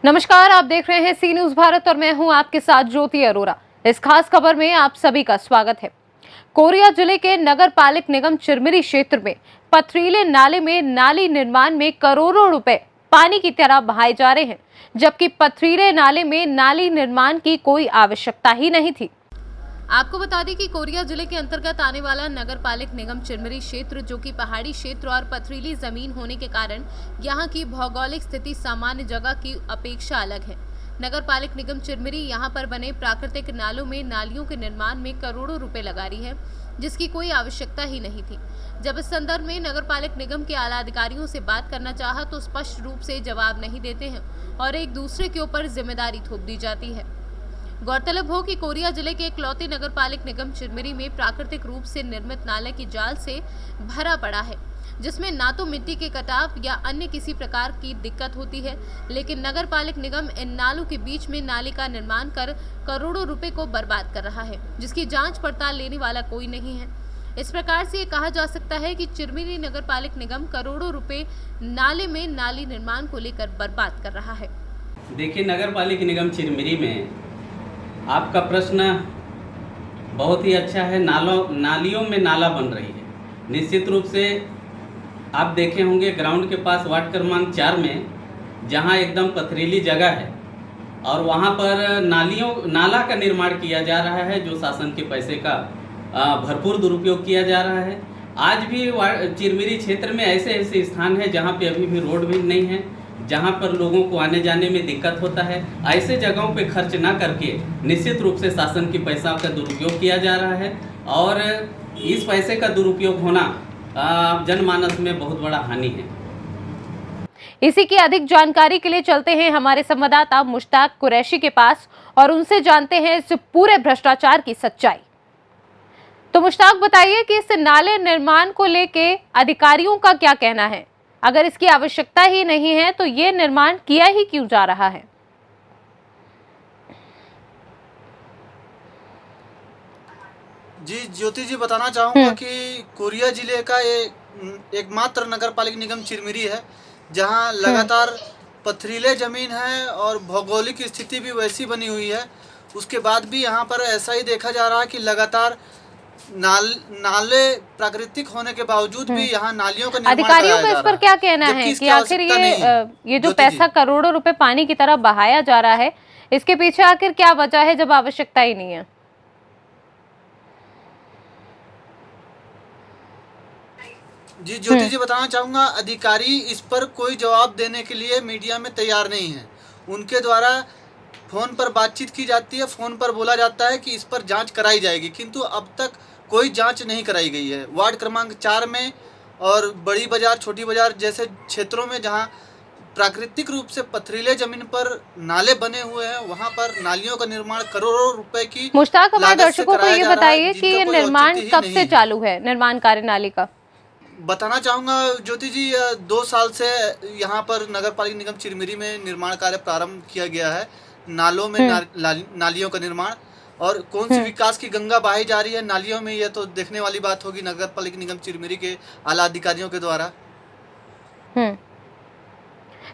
नमस्कार, आप देख रहे हैं सी न्यूज भारत और मैं हूं आपके साथ ज्योति अरोरा। इस खास खबर में आप सभी का स्वागत है। कोरिया जिले के नगर पालिक निगम चिरमिरी क्षेत्र में पथरीले नाले में नाली निर्माण में करोड़ों रुपए पानी की तरह बहाए जा रहे हैं, जबकि पथरीले नाले में नाली निर्माण की कोई आवश्यकता ही नहीं थी। आपको बता दें कि कोरिया जिले के अंतर्गत आने वाला नगर पालिक निगम चिरमिरी क्षेत्र, जो कि पहाड़ी क्षेत्र और पथरीली जमीन होने के कारण यहां की भौगोलिक स्थिति सामान्य जगह की अपेक्षा अलग है। नगर पालिक निगम चिरमिरी यहां पर बने प्राकृतिक नालों में नालियों के निर्माण में करोड़ों रुपए लगा रही है, जिसकी कोई आवश्यकता ही नहीं थी। जब इस संदर्भ में नगर पालिक निगम के आला अधिकारियों से बात करना चाहा तो स्पष्ट रूप से जवाब नहीं देते हैं और एक दूसरे के ऊपर जिम्मेदारी थोप दी जाती है। गौरतलब हो कि कोरिया जिले के इकलौते नगर पालिक निगम चिरमिरी में प्राकृतिक रूप से निर्मित नाले की जाल से भरा पड़ा है, जिसमें ना तो मिट्टी के कटाव या अन्य किसी प्रकार की दिक्कत होती है, लेकिन नगर पालिक निगम इन नालों के बीच में नाली का निर्माण कर करोड़ों रुपए को बर्बाद कर रहा है, जिसकी जांच पड़ताल लेने वाला कोई नहीं है। इस प्रकार से कहा जा सकता है कि चिरमिरी नगर पालिक निगम करोड़ों रुपए नाले में नाली निर्माण को लेकर बर्बाद कर रहा है। देखिए, नगर पालिक निगम चिरमिरी में आपका प्रश्न बहुत ही अच्छा है। नालियों में नाला बन रही है। निश्चित रूप से आप देखे होंगे ग्राउंड के पास वार्ड क्रमांक 4 में, जहां एकदम पथरीली जगह है और वहां पर नाला का निर्माण किया जा रहा है, जो शासन के पैसे का भरपूर दुरुपयोग किया जा रहा है। आज भी चिरमिरी क्षेत्र में ऐसे स्थान है जहां पे अभी भी रोड भी नहीं है, जहां पर लोगों को आने जाने में दिक्कत होता है। ऐसे जगहों पे खर्च ना करके निश्चित रूप से शासन की पैसा का दुरुपयोग किया जा रहा है और इस पैसे का दुरुपयोग होना जनमानस में बहुत बड़ा हानि है। इसी की अधिक जानकारी के लिए चलते हैं हमारे संवाददाता मुश्ताक कुरैशी के पास और उनसे जानते हैं इस पूरे भ्रष्टाचार की सच्चाई। तो मुश्ताक, बताइए कि इस नाले निर्माण को लेके अधिकारियों का क्या कहना है? अगर इसकी आवश्यकता ही नहीं है तो ये निर्माण किया ही क्यों जा रहा है? जी ज्योति जी, बताना चाहूँगा कि कोरिया जिले का एकमात्र नगर पालिक निगम चिरमिरी है, जहां लगातार पथरीले जमीन है और भौगोलिक स्थिति भी वैसी बनी हुई है। उसके बाद भी यहां पर ऐसा ही देखा जा रहा है कि लगातार नाले प्राकृतिक होने के बावजूद भी यहाँ नालियों का निर्माण अधिकारियों का इस पर क्या कहना है कि आखिर ये जो पैसा करोड़ों रुपए पानी की तरह बहाया जा रहा है, इसके पीछे आखिर क्या वजह है जब आवश्यकता ही नहीं है? जी ज्योति जी, बताना चाहूंगा, अधिकारी इस पर कोई जवाब देने के लिए मीडिया में तैयार नहीं है। उनके द्वारा फोन पर बातचीत की जाती है, फोन पर बोला जाता है कि इस पर जांच कराई जाएगी, किंतु अब तक कोई जांच नहीं कराई गई है। वार्ड क्रमांक 4 में और बड़ी बाजार, छोटी बाजार जैसे क्षेत्रों में जहां प्राकृतिक रूप से पथरीले जमीन पर नाले बने हुए हैं, वहां पर नालियों का निर्माण करोड़ों रुपए की मुश्ताक, हमारे दर्शकों को ये बताइए कि ये निर्माण कब से चालू है, निर्माण कार्य नाली का? बताना चाहूँगा ज्योति जी, 2 साल से यहाँ पर नगर पालिक निगम चिरमिरी में निर्माण कार्य प्रारंभ किया गया है। नालों में नालियों का निर्माण, और कौन सी विकास की गंगा बहाई जा रही है नालियों में, यह तो देखने वाली बात होगी नगर पालिक निगम चिरमिरी के आला अधिकारियों के द्वारा।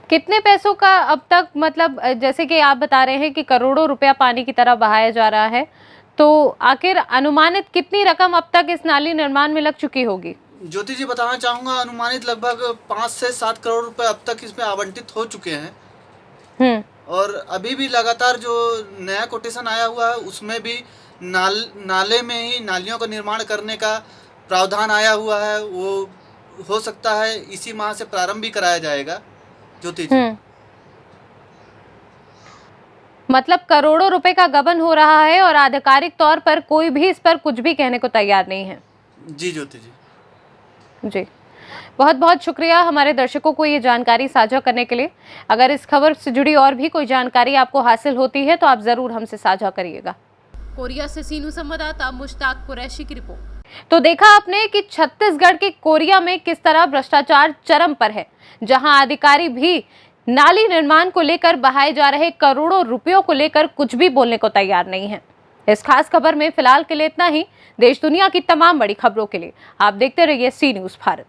कितने पैसों का अब तक, मतलब जैसे कि आप बता रहे हैं कि करोड़ों रुपया पानी की तरह बहाया जा रहा है, तो आखिर अनुमानित कितनी रकम अब तक इस नाली निर्माण में लग चुकी होगी? ज्योति जी, बताना चाहूँगा, अनुमानित लगभग 5 से 7 करोड़ रुपए अब तक इसमें आवंटित हो चुके हैं। और अभी भी लगातार जो नया कोटेशन आया हुआ है उसमें भी नाले में ही नालियों का निर्माण करने का प्रावधान आया हुआ है। वो हो सकता है इसी माह से प्रारंभ भी कराया जाएगा ज्योति जी। मतलब करोड़ों रुपए का गबन हो रहा है और आधिकारिक तौर पर कोई भी इस पर कुछ भी कहने को तैयार नहीं है। जी ज्योति जी। जी, बहुत बहुत शुक्रिया हमारे दर्शकों को ये जानकारी साझा करने के लिए। अगर इस खबर से जुड़ी और भी कोई जानकारी आपको हासिल होती है तो आप जरूर हमसे साझा करिएगा। कोरिया से सीनू संवाददाता मुश्ताक कुरैशी की रिपोर्ट। तो देखा आपने कि छत्तीसगढ़ के कोरिया में किस तरह भ्रष्टाचार चरम पर है, जहां अधिकारी भी नाली निर्माण को लेकर बहाए जा रहे करोड़ों रुपयों को लेकर कुछ भी बोलने को तैयार नहीं है। इस खास खबर में फिलहाल के लिए इतना ही। देश दुनिया की तमाम बड़ी खबरों के लिए आप देखते रहिए सी न्यूज भारत।